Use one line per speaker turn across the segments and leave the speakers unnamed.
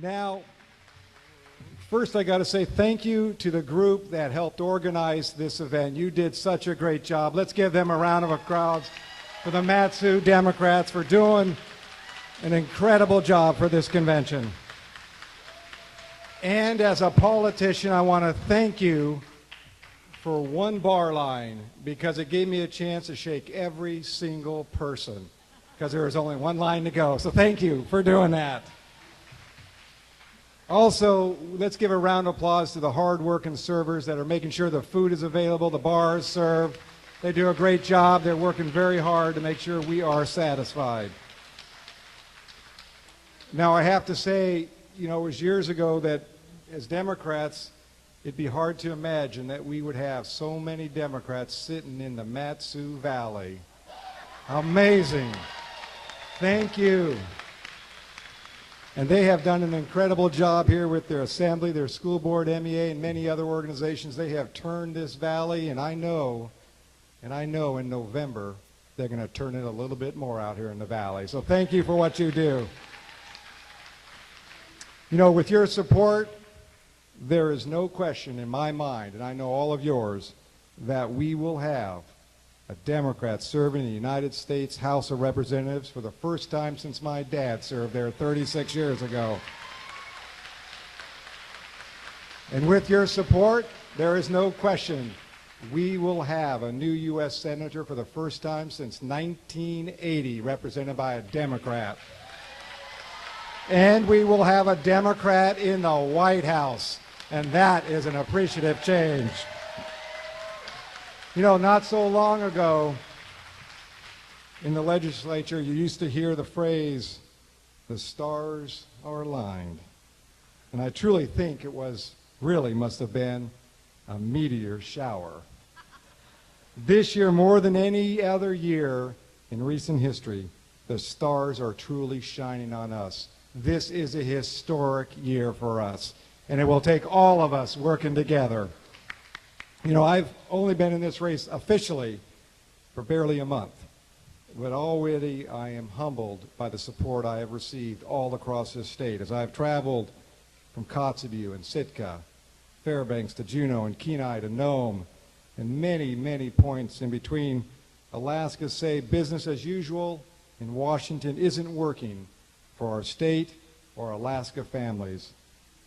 Now, first I got to say thank you to the group that helped organize this event. You did such a great job. Let's give them a round of applause for the Mat-Su Democrats for doing an incredible job for this convention. And as a politician, I want to thank you for one bar line because it gave me a chance to shake every single person because there was only one line to go. So thank you for doing that. Also, let's give a round of applause to the hard-working servers that are making sure the food is available, the bar is served. They do a great job. They're working very hard to make sure we are satisfied. Now, I have to say, you know, it was years ago that as Democrats, it'd be hard to imagine that we would have so many Democrats sitting in the Mat-Su Valley. Amazing. Thank you. And they have done an incredible job here with their assembly, their school board, MEA, and many other organizations. They have turned this valley, and I know in November they're going to turn it a little bit more out here in the valley. So thank you for what you do. You know, with your support, there is no question in my mind, and I know all of yours, that we will have a Democrat serving in the United States House of Representatives for the first time since my dad served there 36 years ago. And with your support, there is no question we will have a new U.S. Senator for the first time since 1980, represented by a Democrat. And we will have a Democrat in the White House, and that is an appreciative change. You know, not so long ago in the legislature, you used to hear the phrase, "the stars are aligned." And I truly think it must have been a meteor shower. This year, more than any other year in recent history, the stars are truly shining on us. This is a historic year for us, and it will take all of us working together. You know, I've only been in this race officially for barely a month, but already I am humbled by the support I have received all across this state as I've traveled from Kotzebue and Sitka, Fairbanks to Juneau and Kenai to Nome, and many, many points in between. Alaska's say business as usual in Washington isn't working for our state or Alaska families.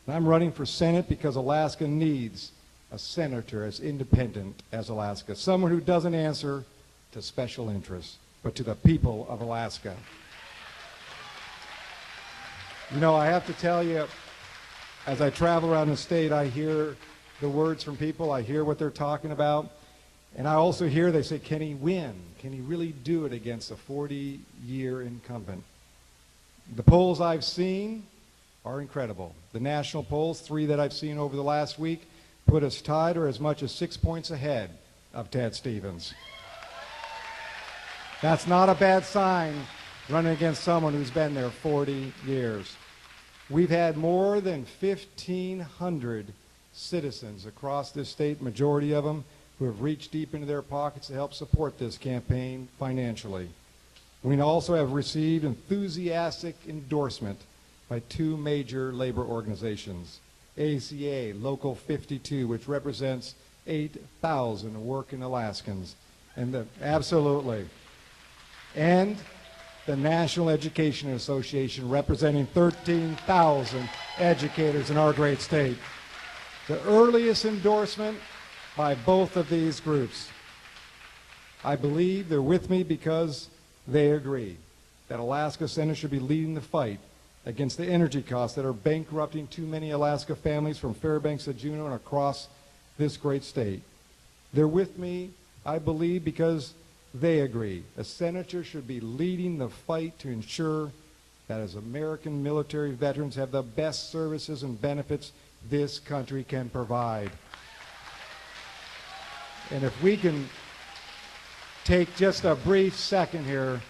And I'm running for Senate because Alaska needs a senator as independent as Alaska, someone who doesn't answer to special interests, but to the people of Alaska. You know, I have to tell you, as I travel around the state, I hear the words from people, I hear what they're talking about, and I also hear they say, can he win? Can he really do it against a 40-year incumbent? The polls I've seen are incredible. The national polls, 3 that I've seen over the last week, put us tied or as much as 6 points ahead of Ted Stevens. That's not a bad sign running against someone who's been there 40 years. We've had more than 1,500 citizens across this state, majority of them, who have reached deep into their pockets to help support this campaign financially. We also have received enthusiastic endorsement by 2 major labor organizations. ACA Local 52, which represents 8,000 working Alaskans, and absolutely, and the National Education Association, representing 13,000 educators in our great state. The earliest endorsement by both of these groups. I believe they're with me because they agree that Alaska Senate should be leading the fight against the energy costs that are bankrupting too many Alaska families from Fairbanks to Juneau and across this great state. They're with me, I believe, because they agree. A senator should be leading the fight to ensure that as American military veterans have the best services and benefits this country can provide. And if we can take just a brief second here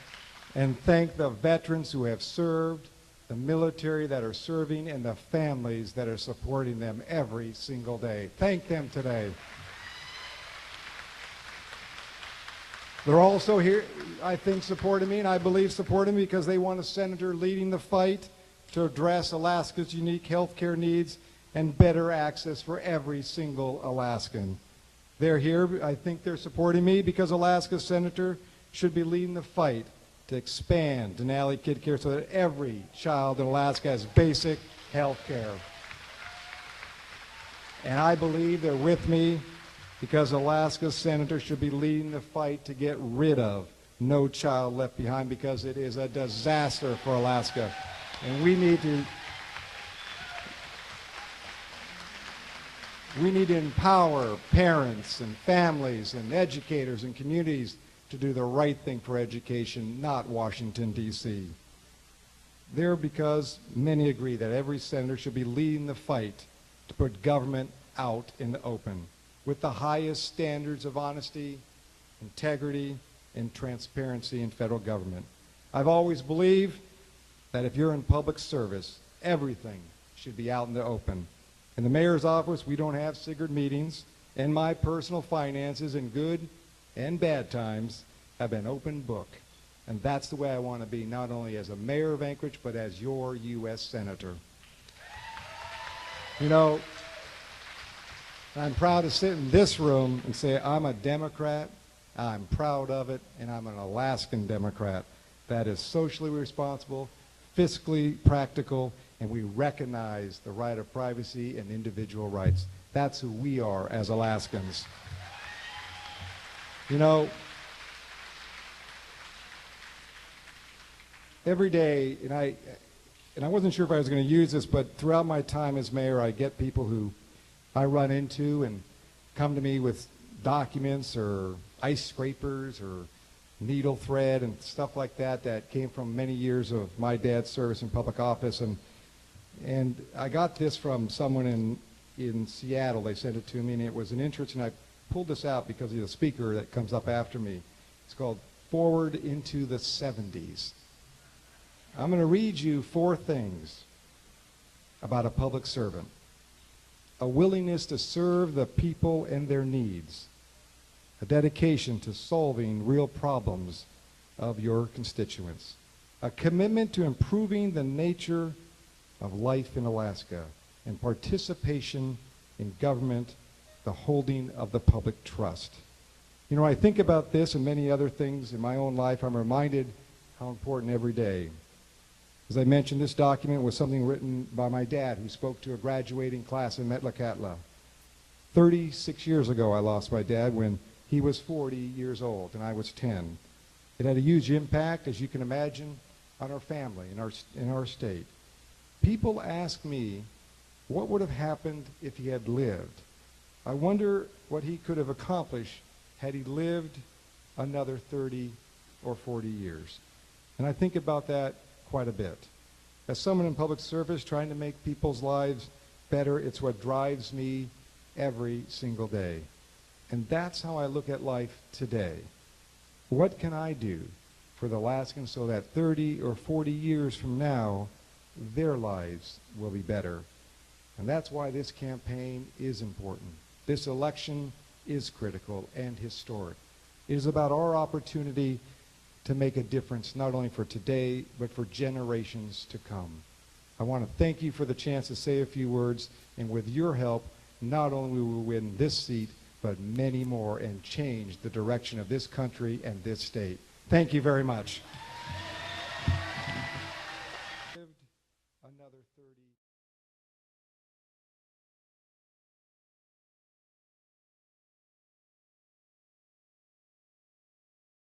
and thank the veterans who have served, the military that are serving, and the families that are supporting them every single day. Thank them today. They're also here, I think, supporting me, and I believe supporting me because they want a senator leading the fight to address Alaska's unique health care needs and better access for every single Alaskan. They're here, I think they're supporting me because Alaska's senator should be leading the fight to expand Denali Kid Care so that every child in Alaska has basic health care. And I believe they're with me because Alaska's senator should be leading the fight to get rid of No Child Left Behind because it is a disaster for Alaska. And we need to empower parents and families and educators and communities to do the right thing for education, not Washington, D.C. They're because many agree that every senator should be leading the fight to put government out in the open with the highest standards of honesty, integrity, and transparency in federal government. I've always believed that if you're in public service, everything should be out in the open. In the mayor's office, we don't have secret meetings, and my personal finances in good and bad times have been open book. And that's the way I want to be, not only as a mayor of Anchorage, but as your U.S. Senator. You know, I'm proud to sit in this room and say I'm a Democrat, I'm proud of it, and I'm an Alaskan Democrat that is socially responsible, fiscally practical, and we recognize the right of privacy and individual rights. That's who we are as Alaskans. You know, every day, and I wasn't sure if I was going to use this, but throughout my time as mayor, I get people who I run into and come to me with documents or ice scrapers or needle thread and stuff like that that came from many years of my dad's service in public office. And I got this from someone in Seattle. They sent it to me, and it was an interest, and I pulled this out because of the speaker that comes up after me. It's called Forward into the 70s. I'm going to read you 4 things about a public servant. A willingness to serve the people and their needs. A dedication to solving real problems of your constituents. A commitment to improving the nature of life in Alaska, and participation in government, the holding of the public trust. You know, I think about this and many other things in my own life. I'm reminded how important every day. As I mentioned, this document was something written by my dad, who spoke to a graduating class in Metlakatla. 36 years ago, I lost my dad when he was 40 years old and I was 10. It had a huge impact, as you can imagine, on our family, in our state. People ask me, what would have happened if he had lived? I wonder what he could have accomplished had he lived another 30 or 40 years. And I think about that quite a bit. As someone in public service trying to make people's lives better, it's what drives me every single day. And that's how I look at life today. What can I do for the Alaskans so that 30 or 40 years from now, their lives will be better? And that's why this campaign is important. This election is critical and historic. It is about our opportunity to make a difference, not only for today, but for generations to come. I want to thank you for the chance to say a few words, and with your help, not only will we win this seat, but many more, and change the direction of this country and this state. Thank you very much. Another 30